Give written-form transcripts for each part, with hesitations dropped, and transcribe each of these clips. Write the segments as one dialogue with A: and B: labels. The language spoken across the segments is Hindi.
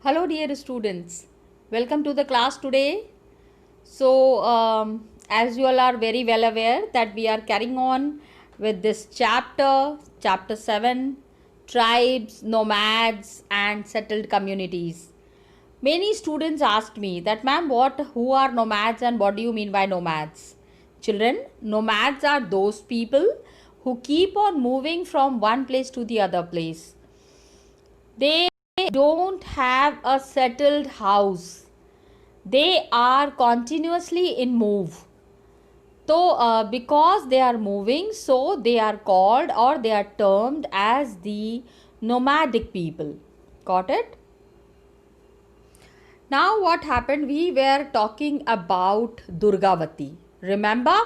A: Hello, dear students. Welcome to the class today. So, as you all are very well aware, that we are carrying on with this chapter 7, tribes, nomads, and settled communities. Many students asked me that, ma'am, who are nomads and what do you mean by nomads? Children, nomads are those people who keep on moving from one place to the other place. They don't have a settled house. They are continuously in move. So, because they are moving, so they are called or they are termed as the nomadic people. Got it? Now, what happened? We were talking about Durgavati. Remember?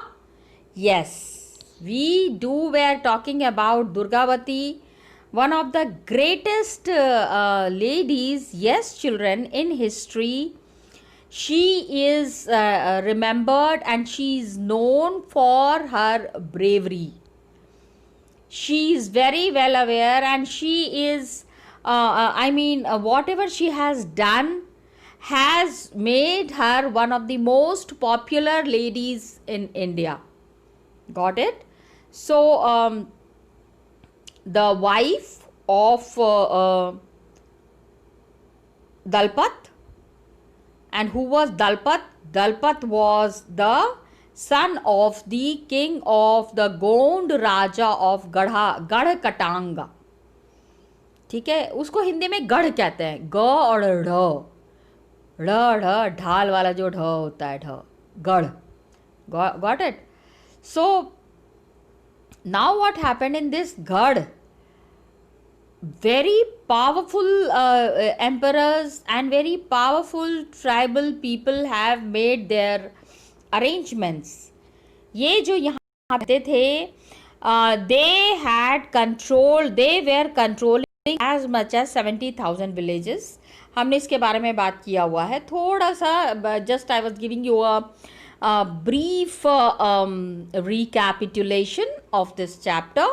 A: Yes, we were talking about Durgavati, one of the greatest ladies, yes, children, in history. She is remembered and she is known for her bravery. She is very well aware and she is, whatever she has done has made her one of the most popular ladies in India. Got it? So, the wife of Dalpat. And who was Dalpat? Dalpat was the son of the king of the Gond Raja of गढ़ कटांगा. ठीक है, उसको हिंदी में गढ़ कहते हैं. ग और ढ ढाल वाला जो ढ होता है, ढ, गढ़. Got it? So now what happened in this Gadh? Very powerful emperors and very powerful tribal people have made their arrangements. ये जो यहाँ रहते थे, they had control, they were controlling as much as 70,000 villages. हमने इसके बारे में बात किया हुआ है थोड़ा सा. Just I was giving you a brief recapitulation of this chapter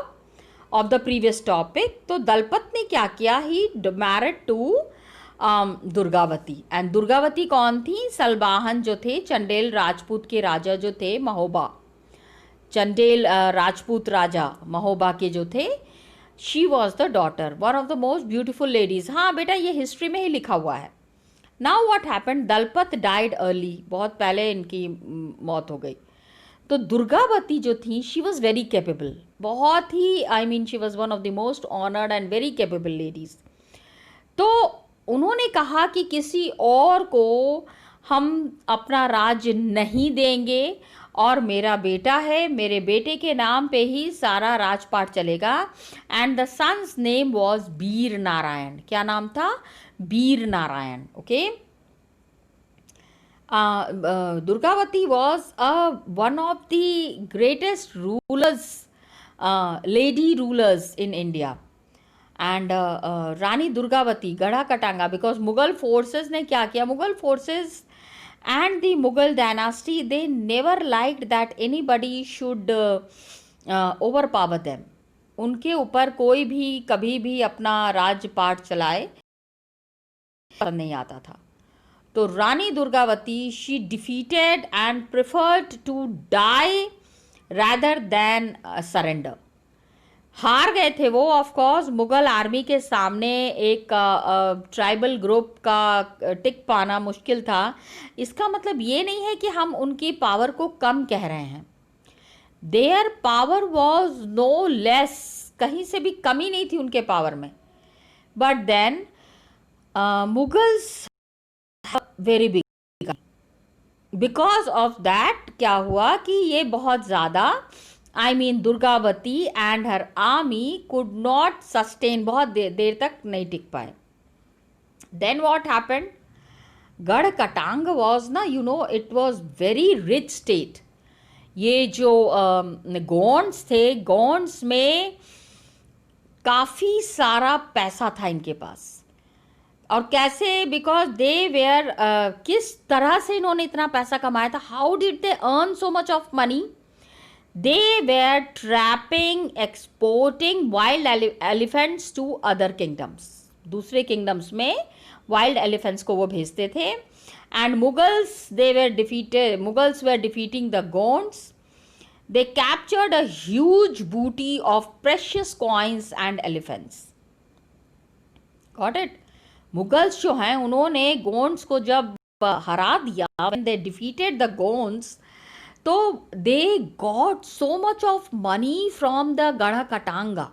A: of the previous topic. तो दलपत ने क्या किया? He married to Durgavati. And Durgavati कौन थी? सलबाहन जो थे, चंडेल राजपूत के राजा जो थे, महोबा, चंडेल राजपूत राजा महोबा के जो थे. She was the daughter, one of the most beautiful ladies. हाँ बेटा, ये हिस्ट्री में ही लिखा हुआ है. Now what happened? Dalpat died early, बहुत पहले इनकी मौत हो गई. तो दुर्गावती जो थी, शी वॉज वेरी कैपेबल, बहुत ही she was one of the most honoured and very capable ladies. तो उन्होंने कहा कि किसी और को हम अपना राज्य नहीं देंगे और मेरा बेटा है, मेरे बेटे के नाम पे ही सारा राजपाट चलेगा. And the son's name was Veer Narayan. क्या नाम था? Veer Narayan. Okay. Durgavati was one of the greatest rulers, lady rulers in India. And Rani Durgavati, Gadha Katanga, because Mughal forces ने क्या किया? Mughal forces and the Mughal dynasty, they never liked that anybody should overpower them. उनके ऊपर कोई भी कभी भी अपना राजपाट चलाए नहीं आता था. तो Rani Durgavati, she defeated and preferred to die rather than surrender. हार गए थे वो, ऑफ कोर्स. मुगल आर्मी के सामने एक ट्राइबल ग्रुप का टिक पाना मुश्किल था. इसका मतलब ये नहीं है कि हम उनकी पावर को कम कह रहे हैं. Their power was no less, कहीं से भी कमी नहीं थी उनके पावर में. But then Mughals very big. Because of that क्या हुआ कि ये बहुत ज़्यादा Durgavati and her army could not sustain, बहुत देर तक नहीं टिक पाए. Then what happened? Garha Katanga was ना, it was very rich state. ये जो गोंड्स थे, गोंड्स में काफ़ी सारा पैसा था इनके पास. और कैसे? बिकॉज दे वेयर, किस तरह से इन्होंने इतना पैसा कमाया था? How did they earn so much of money? They were trapping, exporting wild elephants to other kingdoms. दूसरे किंगडम्स में वाइल्ड एलिफेंट्स को वो भेजते थे. And Mughals were defeating the Gonds. They captured a huge booty of precious coins and elephants. Got it? Mughals जो हैं उन्होंने गोंड्स को जब हरा दिया, when they defeated the Gonds, तो they got so much of money from the Gadakatanga.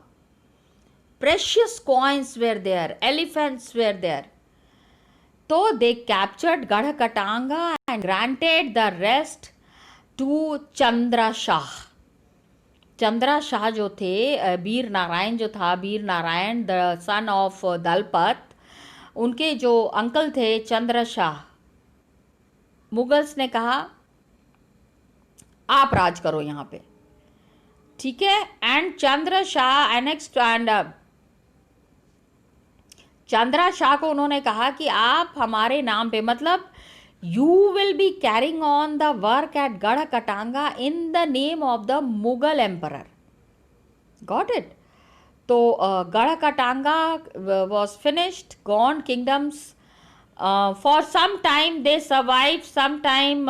A: Precious coins were there, elephants were there. So they captured Gadakatanga and granted the rest to Chandra Shah. Chandra Shah जो थे, वीर नारायण जो था, Veer Narayan the son of Dalpat, उनके जो अंकल थे चंद्र शाह, मुगल्स ने कहा आप राज करो यहाँ पे, ठीक है. And Chandra Shah annexed, and Chandra Shah को उन्होंने कहा कि आप हमारे नाम पे, मतलब you will be carrying on the work at Gadakatanga in the name of the Mughal emperor. Got it? So Gadakatanga was finished, gone kingdoms. For some time they survived, some time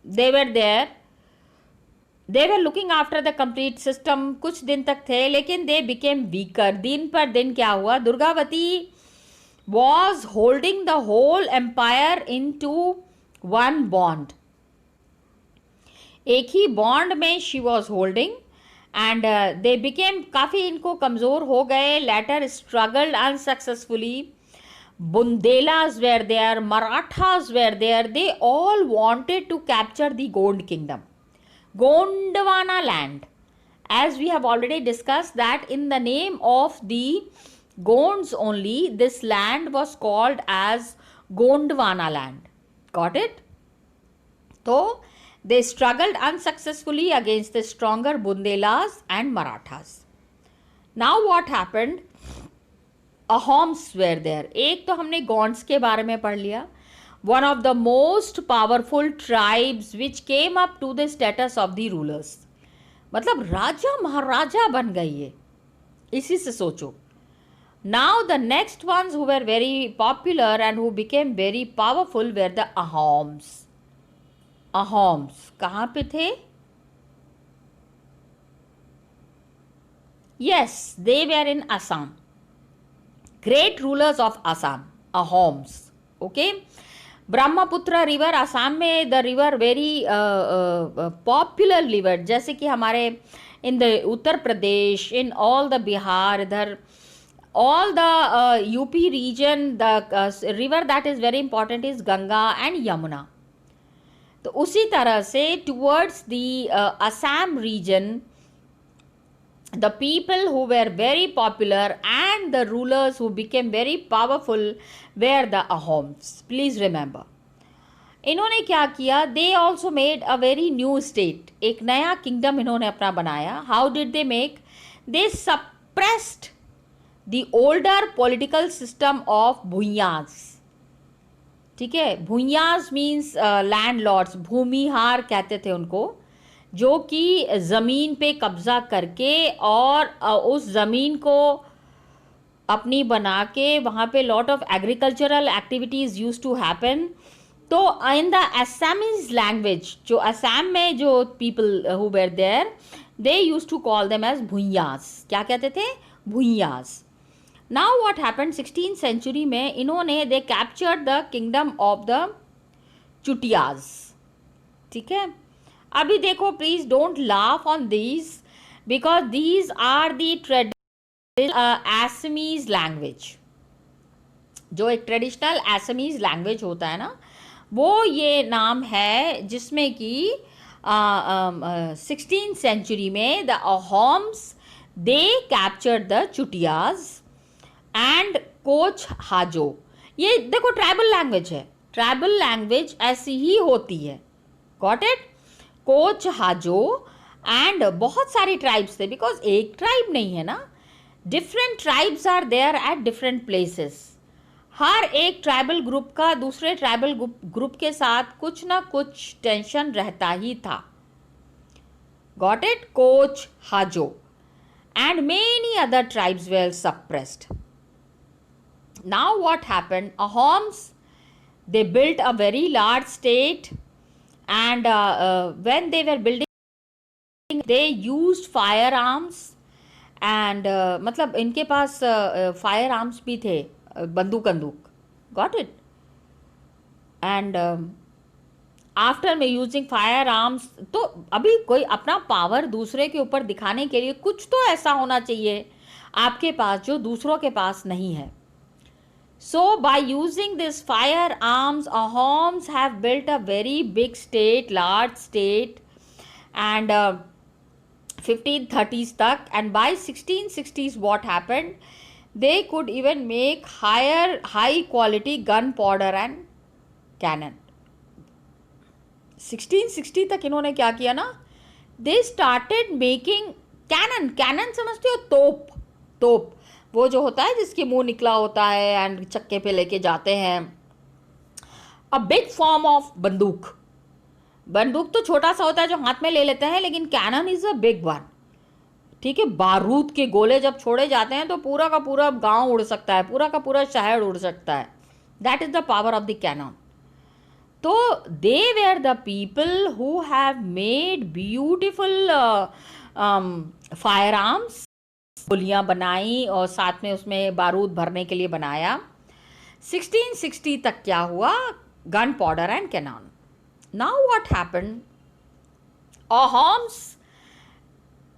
A: they were there. They were looking after the complete system. कुछ दिन तक थे, लेकिन they became weaker. दिन पर दिन क्या हुआ, Durgavati was holding the whole empire into one bond. एक ही बॉन्ड में she was holding, and they became, काफ़ी इनको कमज़ोर हो गए. later struggled unsuccessfully. Bundelas were there, Marathas were there. They all wanted to capture the Gond kingdom, Gondwana land. As we have already discussed that in the name of the Gonds only, this land was called as Gondwana land. Got it? So they struggled unsuccessfully against the stronger Bundelas and Marathas. Now what happened? Ahoms were there. एक तो हमने Gonds के बारे में पढ़ लिया. One of the most powerful tribes which came up to the status of the rulers. मतलब राजा महाराजा बन गई है, इसी से सोचो. Now the next ones who were very popular and who became very powerful were the Ahoms. Ahoms कहाँ पे थे? Yes, they were in Assam. Great rulers of Assam, Ahoms. Okay. Brahmaputra river, Assam में the river very popular river, जैसे कि हमारे in the Uttar Pradesh, in all the Bihar, इधर all the UP region, the river that is very important is Ganga and Yamuna. तो उसी तरह से towards the Assam region, the people who were very popular and the rulers who became very powerful were the Ahoms. Please remember. इन्होंने क्या किया? They also made a very new state. एक नया kingdom इन्होंने अपना बनाया. How did they make? They suppressed the older political system of भूइयाज. ठीक है, भूइयाज मीन्स लैंडलॉर्ड्स, भूमिहार कहते थे उनको, जो कि ज़मीन पे कब्जा करके और उस ज़मीन को अपनी बना के वहाँ पे lot of agricultural activities use to happen. तो इन द असमीज लैंग्वेज, जो असम में जो people who were there, they use to call them as Bhuiyas. क्या कहते थे? भूइयाज. Now what happened? 16th century में इन्होंने they captured the kingdom of the चुटियाज. ठीक है, अभी देखो, please don't laugh on these because these are the traditional Assamese language. जो एक ट्रेडिशनल एसमीज लैंग्वेज होता है ना, वो ये नाम है जिसमें कि 16th सेंचुरी में the Ahoms they captured the Chutiyas and Koch Hajo. ये देखो ट्राइबल लैंग्वेज है, ट्राइबल लैंग्वेज ऐसी ही होती है. Got it? Koch Hajo and बहुत सारी ट्राइब्स थे, बिकॉज एक ट्राइब नहीं है ना, different tribes are there at different places. हर एक ट्राइबल ग्रुप का दूसरे ट्राइबल ग्रुप के साथ कुछ ना कुछ टेंशन रहता ही था. Got it? Koch Hajo and many other tribes were suppressed. Now what happened? Ahoms, they built a very large state, and when they were building, they used firearms, and मतलब इनके पास फायर आर्म्स भी थे, बंदूक बंदूक, गॉट इट. एंड आफ्टर में यूजिंग फायर आर्म्स, तो अभी कोई अपना पावर दूसरे के ऊपर दिखाने के लिए कुछ तो ऐसा होना चाहिए आपके पास जो दूसरों के पास नहीं है. So by using this firearms, Ahoms have built a very big state, large state, and 1530s तक. And by 1660s what happened? They could even make high quality gunpowder and cannon. 1660 तक इन्होंने क्या किया ना, They started making cannon. Cannon समझते हो? तोप वो जो होता है जिसके मुंह निकला होता है एंड चक्के पे लेके जाते हैं. अ बिग फॉर्म ऑफ बंदूक तो छोटा सा होता है जो हाथ में ले लेते हैं, लेकिन cannon is a big one. ठीक है, बारूद के गोले जब छोड़े जाते हैं तो पूरा का पूरा गांव उड़ सकता है, पूरा का पूरा शहर उड़ सकता है. That is the power of the cannon. तो they were the people who have made beautiful firearms, गोलियां बनाई और साथ में उसमें बारूद भरने के लिए बनाया. 1660 तक क्या हुआ? Gunpowder and cannon. Now what happened? Ahoms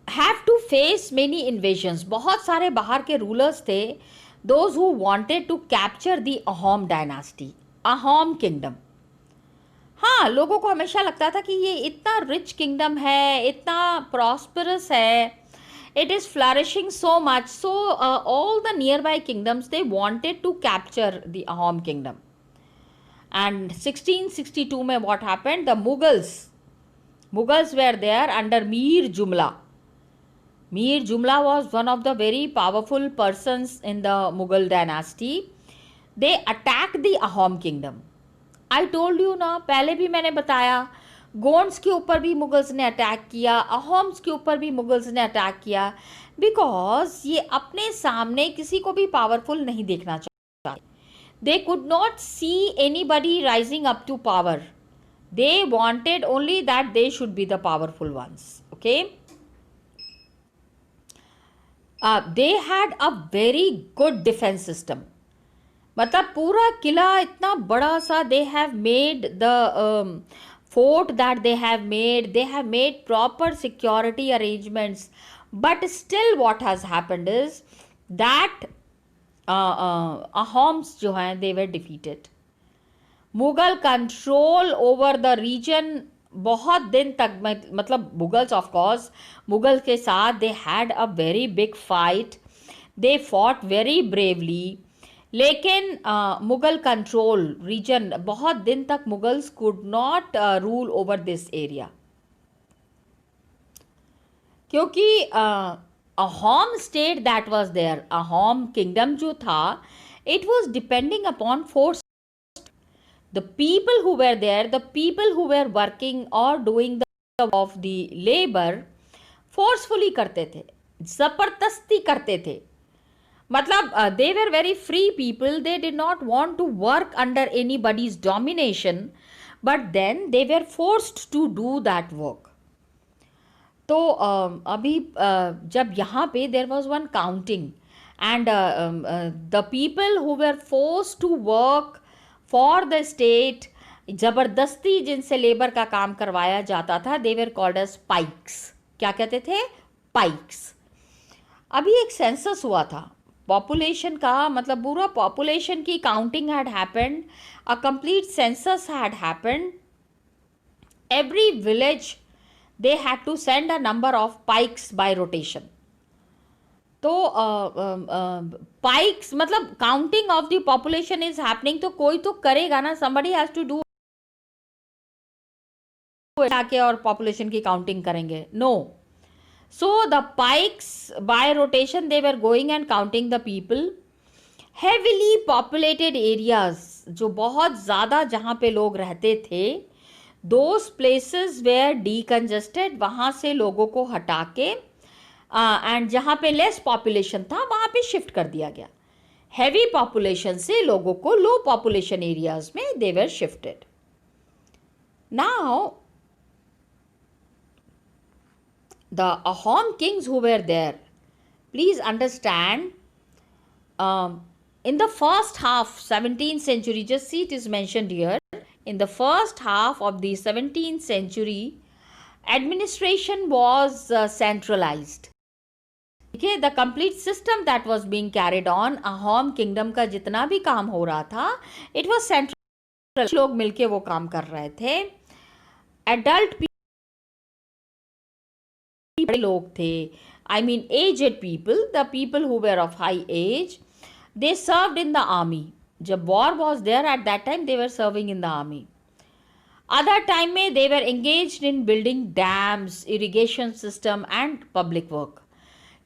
A: have to face many invasions. बहुत सारे बाहर के रूलर्स थे, those who wanted to capture the Ahom dynasty, Ahom kingdom. हाँ, लोगों को हमेशा लगता था कि ये इतना रिच किंगडम है, इतना प्रॉस्परस है, it is flourishing so much, so all the nearby kingdoms, they wanted to capture the Ahom kingdom. And 1662 में what happened? The Mughals were there under Mir Jumla. Mir Jumla was one of the very powerful persons in the Mughal dynasty. They attacked the Ahom kingdom. I told you ना, पहले भी मैंने बताया, गोंड्स के ऊपर भी मुगल्स ने अटैक किया, अहोम्स के ऊपर भी मुगल्स ने अटैक किया, बिकॉज ये अपने सामने किसी को भी पावरफुल नहीं देखना चाहते. They could not see anybody rising up to power. They wanted only that they should be the powerful ones. Okay, they had a very good defence system. मतलब पूरा किला इतना बड़ा सा, they have made the fort that they have made proper security arrangements, but still what has happened is that Ahoms जो हैं, they were defeated. Mughal control over the region बहुत दिन तक, मतलब Mughals of course, Mughals के साथ they had a very big fight, they fought very bravely, लेकिन मुगल कंट्रोल रीजन बहुत दिन तक Mughals could not rule over this area, क्योंकि Ahom state that was there, Ahom kingdom जो था, it was depending upon force. The people who were there, the people who were working और doing the of the labour forcefully करते थे, जबरदस्ती करते थे. मतलब they were very free people, they did not want to work under anybody's domination, but then they were forced to do that work. तो अभी जब यहाँ पे there was one counting, and the people who were forced to work for the state, जबरदस्ती जिनसे लेबर का काम करवाया जाता था, they were called as pikes. क्या कहते थे? pikes. अभी एक सेंसस हुआ था पॉपुलेशन का, मतलब पूरा पॉपुलेशन की counting had happened, a complete census had happened. Every village they had to send a number of paiks by rotation. तो पाइक्स मतलब counting of the population is happening, तो कोई तो करेगा ना, somebody हैज टू डू आके और पॉपुलेशन की काउंटिंग करेंगे. No. So the pikes by rotation, they were going and counting the people. Heavily populated areas, जो बहुत ज़्यादा जहाँ पे लोग रहते थे, those places were decongested, वहाँ से लोगों को हटा के and जहाँ पे less population था वहाँ पे शिफ्ट कर दिया गया. हैवी पॉपुलेशन से लोगों को लो पॉपुलेशन एरियाज में they were shifted. Now the Ahom kings who were there, please understand, in the first half 17th century, just see it is mentioned here, in the first half of the 17th century, administration was centralized. Okay, the complete system that was being carried on, Ahom kingdom का जितना भी काम हो रहा था, it was centralized. लोग मिलके वो काम कर रहे थे. Adult बड़े लोग थे, I mean aged people, the people who were of high age, they served in the army. जब war was there at that time, they were serving in the army. Other time में they were engaged in building dams, irrigation system and public work.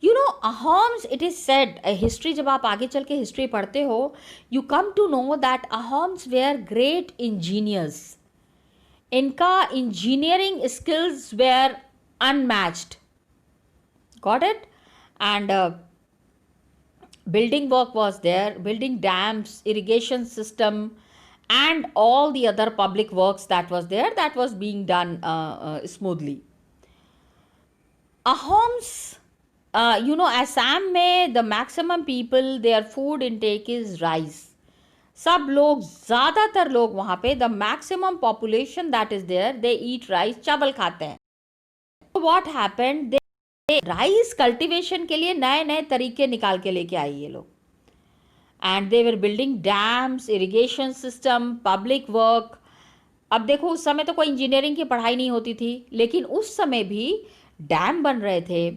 A: You know, Ahoms, it is said, history जब आप आगे चल के history पढ़ते हो, you come to know that Ahoms were great engineers. इनका engineering skills were unmatched. Got it? And building work was there, building dams, irrigation system, and all the other public works that was there, that was being done smoothly. Ahoms, you know, Assam में the maximum people, their food intake is rice. सब लोग, ज़्यादातर लोग वहाँ पे, the maximum population that is there, they eat rice, चावल खाते हैं. So what happened? Rice cultivation के लिए नए नए तरीके निकाल के लेके आई ये लोग. And they were building dams, irrigation system, public work. अब देखो, उस समय तो कोई इंजीनियरिंग की पढ़ाई नहीं होती थी, लेकिन उस समय भी डैम बन रहे थे,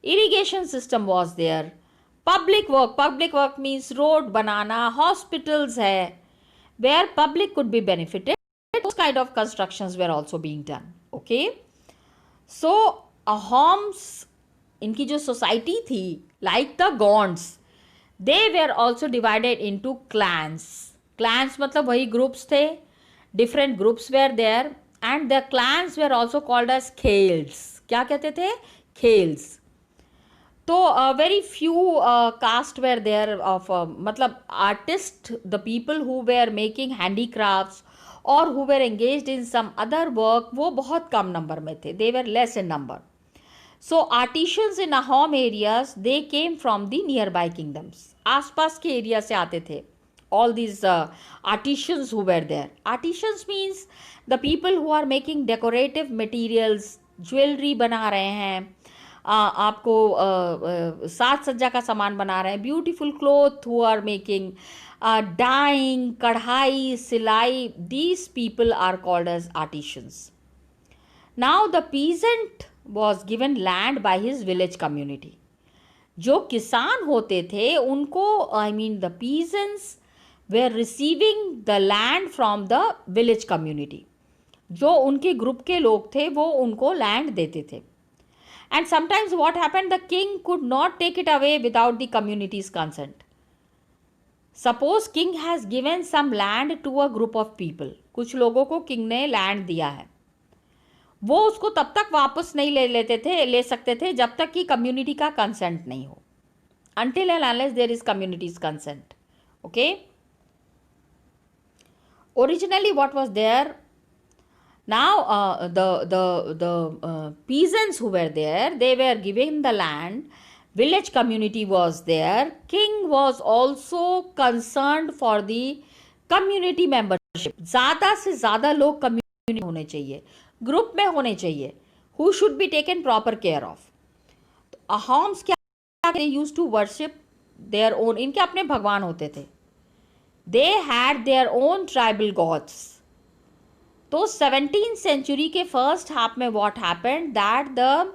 A: irrigation system was there, public work means road बनाना, हॉस्पिटल्स है, where public could be benefited. Those kind of constructions were also being done. Okay, so Ahoms, इनकी जो सोसाइटी थी, like the Gonds, they were also divided into clans. Clans मतलब वही ग्रुप्स थे, different groups were there, and the clans were also called as khels. क्या कहते थे? खेल्स. तो very few caste were there of, मतलब artist, the people who were making handicrafts और who were engaged in some other work, वो बहुत कम नंबर में थे. They were less in number. So artisans in Ahom areas, they came from the nearby kingdoms. आसपास के एरिया से आते थे. All these artisans who were there. Artisans means the people who are making decorative materials, jewelry बना रहे हैं, आपको साज सज्जा का सामान बना रहे हैं, beautiful cloth who are making, dyeing, कढ़ाई, सिलाई. These people are called as artisans. Now the peasant was given land by his village community. जो किसान होते थे उनको, I mean the peasants were receiving the land from the village community. जो उनके ग्रुप के लोग थे वो उनको लैंड देते थे. And sometimes what happened, the king could not take it away without the community's consent. Suppose king has given some land to a group of people. कुछ लोगों को किंग ने लैंड दिया है, वो उसको तब तक वापस नहीं ले सकते थे जब तक कि कम्युनिटी का कंसेंट नहीं हो. until and unless there is community's consent. Okay, originally what was there, now the peasants who were there, they were given the land, village community was there, king was also concerned for the community membership. ज़्यादा से ज़्यादा लोग कम्युनिटी होने चाहिए, ग्रुप में होने चाहिए, who should be taken proper care of. तो अहोम्स क्या, they used to worship their own, इनके अपने भगवान होते थे, they had their own tribal gods. तो 17th century के first half में what happened, that the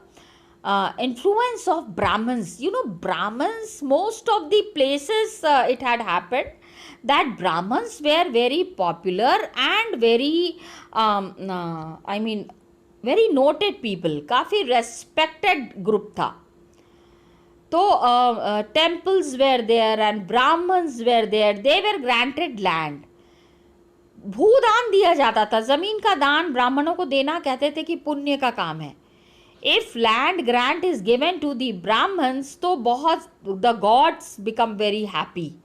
A: influence of Brahmins, you know, Brahmins, most of the places it had happened that Brahmins were very popular and very I mean very noted people, काफ़ी respected group था. तो temples were there and Brahmins were there, they were granted land. भूदान दिया जाता था, जमीन का दान ब्राह्मणों को देना कहते थे कि पुण्य का काम है. If land grant is given to the Brahmins, तो बहुत the gods become very happy.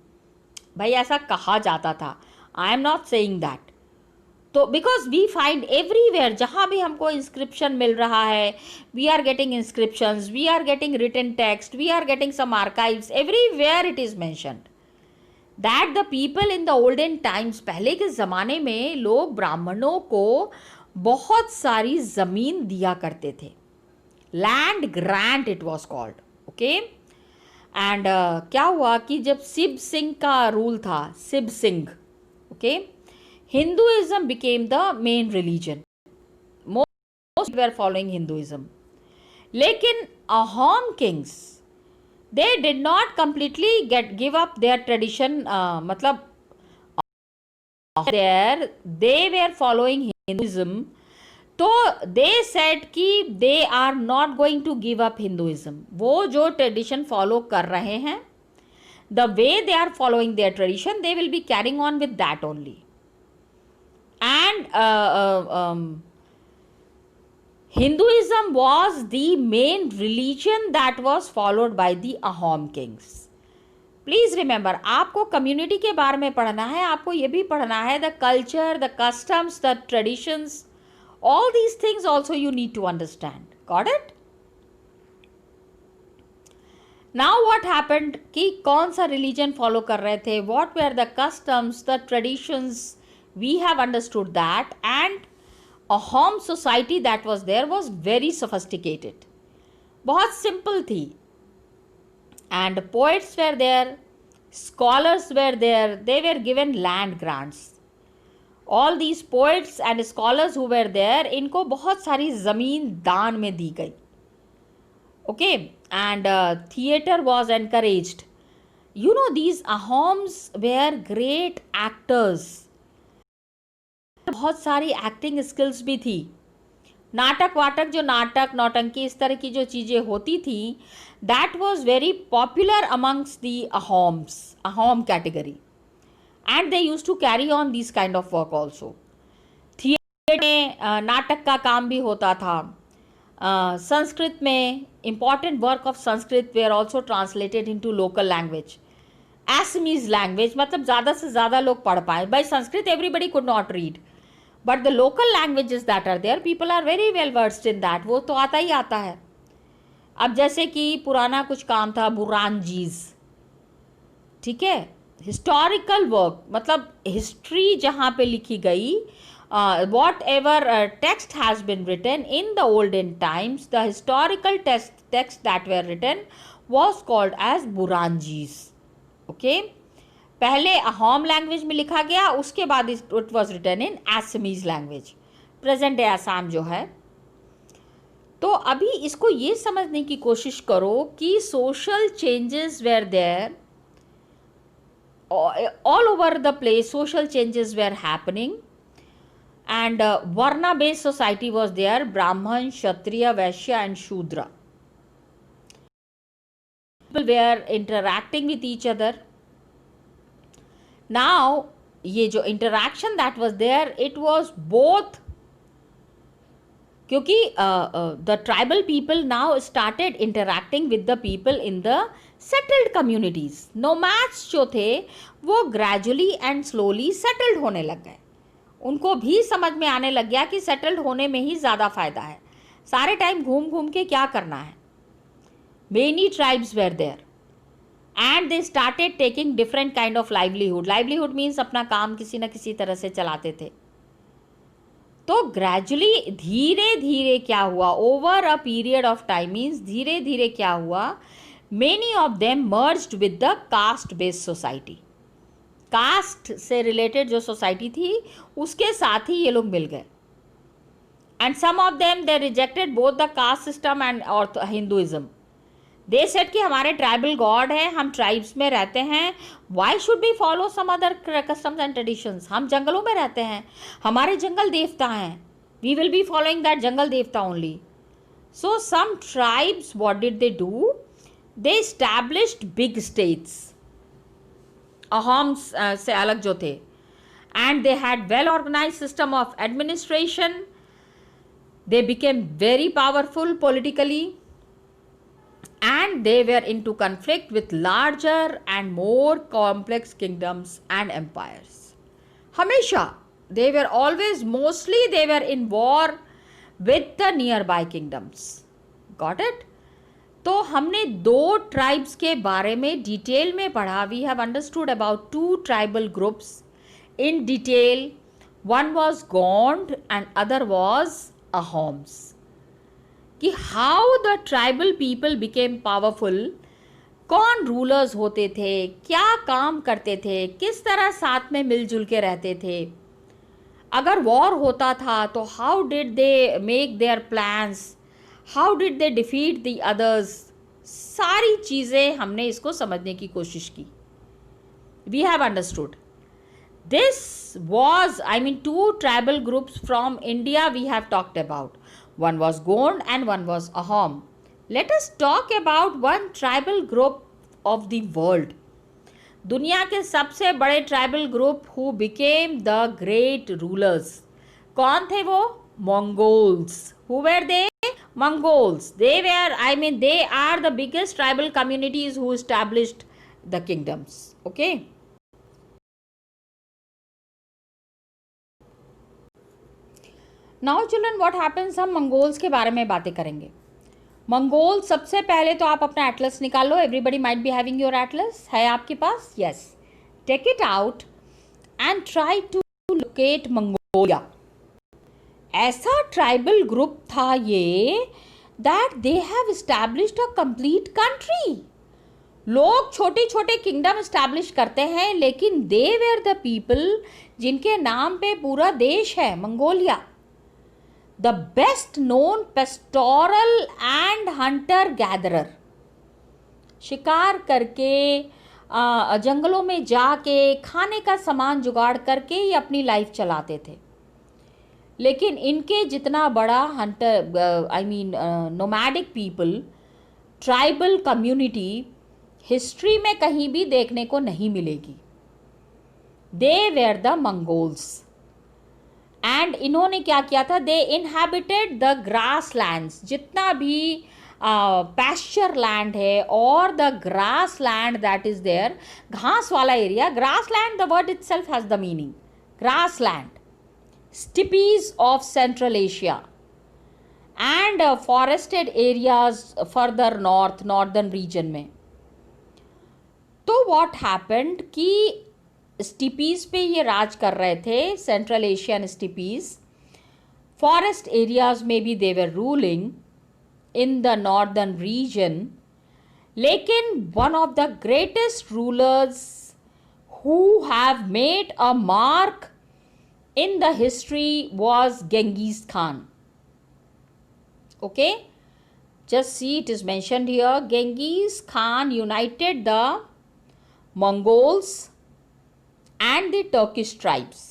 A: भाई ऐसा कहा जाता था, I am not saying that. तो बिकॉज वी फाइंड एवरीवेयर, जहाँ भी हमको इंस्क्रिप्शन मिल रहा है, we are getting inscriptions, we are getting written text, we are getting some archives, everywhere it is mentioned that the people in the olden times, पहले के ज़माने में लोग ब्राह्मणों को बहुत सारी ज़मीन दिया करते थे, land grant it was called, okay. And क्या हुआ कि जब शिव सिंह का रूल था, Shiv Singh, okay, Hinduism became the main religion, most were following Hinduism. लेकिन Ahom kings, they did not completely give up their tradition, matlab there they were following Hinduism, तो they said कि they are not going to give up Hinduism, वो जो tradition follow कर रहे हैं, the way they are following their tradition, they will be carrying on with that only. And Hinduism was the main religion that was followed by the Ahom kings. Please remember, आपको community के बारे में पढ़ना है, आपको ये भी पढ़ना है the culture, the customs, the traditions, all these things also you need to understand. Got it? Now what happened कि कौन सा religion follow कर रहे थे, what were the customs, the traditions, we have understood that. And Ahom society that was there was very sophisticated, बहुत simple थी, and poets were there, scholars were there, they were given land grants. All these poets and scholars who were there, इनको बहुत सारी ज़मीन दान में दी गई, okay. And theatre was encouraged. You know, these Ahoms were great actors, बहुत सारी एक्टिंग स्किल्स भी थी, नाटक वाटक, जो नाटक नौटंकी इस तरह की जो चीज़ें होती थी, that was very popular amongst the Ahoms, Ahom category, and they used to carry on this kind of work also. Theatre में नाटक का काम भी होता था, संस्कृत में important work of Sanskrit were also translated into local language, Assamese language, मतलब ज़्यादा से ज़्यादा लोग पढ़ पाए। By Sanskrit everybody could not read, but the local languages that are there, people are very well versed in that, वो तो आता ही आता है। अब जैसे कि पुराना कुछ काम था बुरानजीज, ठीक है, हिस्टोरिकल वर्क, मतलब हिस्ट्री जहाँ पे लिखी गई, whatever text has been written in the olden times, the historical text that were written was called as Buranjis, okay. पहले अहोम लैंग्वेज में लिखा गया, उसके बाद it was written in Assamese language, present day Assam जो है। तो अभी इसको ये समझने की कोशिश करो कि social changes were there all over the place, social changes were happening, and varna based society was there, Brahmin, Kshatriya, Vysya and शूद्र, people were interacting with each other. Now ये जो interaction that was there, it was both, क्योंकि the tribal people now started interacting with the people in the settled communities. Nomads जो थे वो gradually and slowly settled होने लग गए, उनको भी समझ में आने लग गया कि settled होने में ही ज़्यादा फ़ायदा है, सारे टाइम घूम घूम के क्या करना है। Many tribes were there and they started taking different kind of livelihood. Livelihood means अपना काम किसी न किसी तरह से चलाते थे। तो gradually धीरे धीरे क्या हुआ, over a period of time means धीरे धीरे क्या हुआ, many of them merged with the caste based society. Caste से रिलेटेड जो सोसाइटी थी उसके साथ ही ये लोग मिल गए। And some of them they rejected both the caste system and Hinduism. They set कि हमारे ट्राइबल गॉड है, हम ट्राइब्स में रहते हैं, why should be follow some other customs and traditions, हम जंगलों में रहते हैं, हमारे जंगल देवता हैं, we will be following that jungle devta only. So some tribes what did they do, they established big states, Ahoms से अलग जो थे, and they had well organise system of administration, they became very powerful politically, and and they were into conflict with larger and more complex kingdoms and empires. हमेशा they were always mostly they were in war with the nearby kingdoms. Got it? तो हमने दो ट्राइब्स के बारे में डिटेल में पढ़ा. We have understood about two tribal groups in detail. One was Gond and other was Ahoms. कि how the tribal people became powerful, कौन रूलर्स होते थे, क्या काम करते थे, किस तरह साथ में मिलजुल के रहते थे, अगर वॉर होता था तो how did they make their plans, how did they defeat the others. सारी चीज़ें हमने इसको समझने की कोशिश की. We have understood. This was two tribal groups from India we have talked about. One was Gond and one was Ahom. Let us talk about one tribal group of the world. दुनिया के सबसे बड़े tribal group who became the great rulers. कौन थे वो? Mongols. Who were they? Mongols. They were, they are the biggest tribal communities who established the kingdoms. Okay. Now children, what happens, हम मंगोल्स के बारे में बातें करेंगे. मंगोल, सबसे पहले तो आप अपना एटलस निकाल लो. Everybody might be having your atlas. है आपके पास? Yes. Take it out and try to locate Mongolia. ऐसा ट्राइबल ग्रुप था ये that they have established a complete country. लोग छोटे छोटे किंगडम एस्टैब्लिश करते हैं, लेकिन दे वेर द पीपल जिनके नाम पे पूरा देश है. Mongolia, the best known pastoral and Hunter gatherer. शिकार करके जंगलों में जाके खाने का सामान जुगाड़ करके ही अपनी लाइफ चलाते थे. लेकिन इनके जितना बड़ा hunter nomadic people, tribal community history में कहीं भी देखने को नहीं मिलेगी. They were the Mongols. And इन्होंने क्या किया था? They inhabited the grasslands. जितना भी पैस्चर लैंड है और the grassland that is there, घास वाला area. Grassland, the word itself has the meaning. Grassland, steppes of Central Asia and forested areas further north, northern region में. तो what happened कि स्टिपीज पे ये राज कर रहे थे, central Asian steppes. Forest areas में भी they were ruling in the northern region. लेकिन one of the greatest rulers who have made a mark in the history was Genghis Khan. Okay, just see it is mentioned here. Genghis Khan united the Mongols and the Turkish tribes.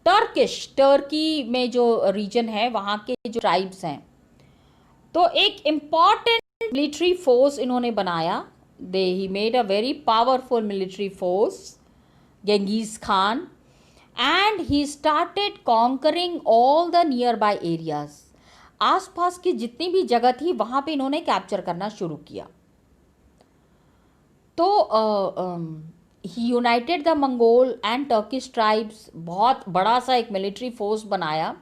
A: Turkey में जो रीजन है वहाँ के जो ट्राइब्स हैं, तो एक इम्पॉर्टेंट मिलिट्री फोर्स इन्होंने बनाया. He made a very powerful military force, Genghis Khan. And he started conquering all the nearby areas. आसपास की जितनी भी जगह थी वहाँ पे इन्होंने कैप्चर करना शुरू किया. तो he united the Mongol and Turkish tribes. बहुत बड़ा सा एक मिलिट्री फोर्स बनाया.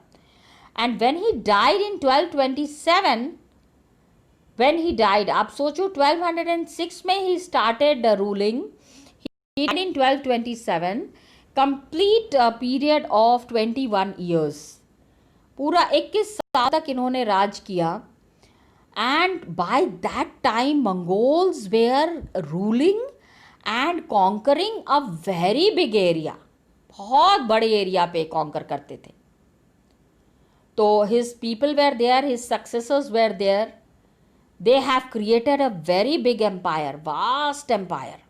A: And when he died in 1227, when he died, आप सोचो 1206 में he started ruling. He died in 1227. Complete period of 21 years. पूरा 21 साल तक इन्होंने राज किया. And by that time Mongols were ruling and conquering a very big area. बहुत बड़े एरिया पे कॉन्कर करते थे. तो his people were there, his successors were there. They have created a very big empire, vast empire.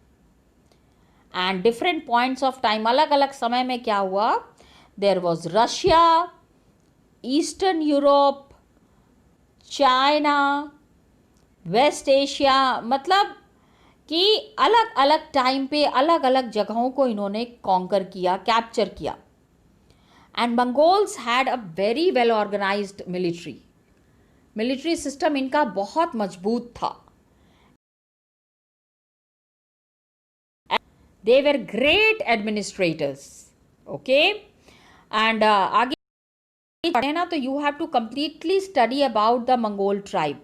A: And different points of time, अलग अलग समय में क्या हुआ? There was Russia, Eastern Europe, China, West Asia. मतलब कि अलग अलग टाइम पे अलग अलग जगहों को इन्होंने कॉन्कर किया, कैप्चर किया. And Mongols had a very well organised military. Military system इनका बहुत मजबूत था. They were great administrators. Okay, and आगे पढ़े ना तो you have to completely study about the Mongol tribe.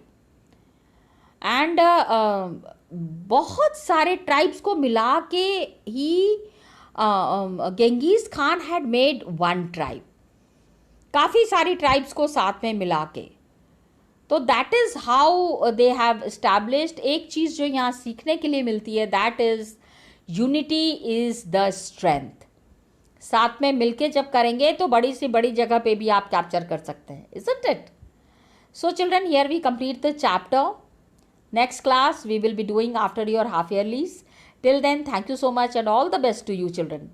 A: And बहुत सारे ट्राइब्स को मिला के ही Genghis Khan had made one tribe, काफ़ी सारी ट्राइब्स को साथ में मिला के. तो that is how they have established. एक चीज़ जो यहाँ सीखने के लिए मिलती है, that is unity is the strength. साथ में मिलके जब करेंगे तो बड़ी से बड़ी जगह पे भी आप कैप्चर कर सकते हैं. Isn't it? So children, here we complete the chapter. Next class we will be doing after your half yearlies. Till then, thank you so much and all the best to you children.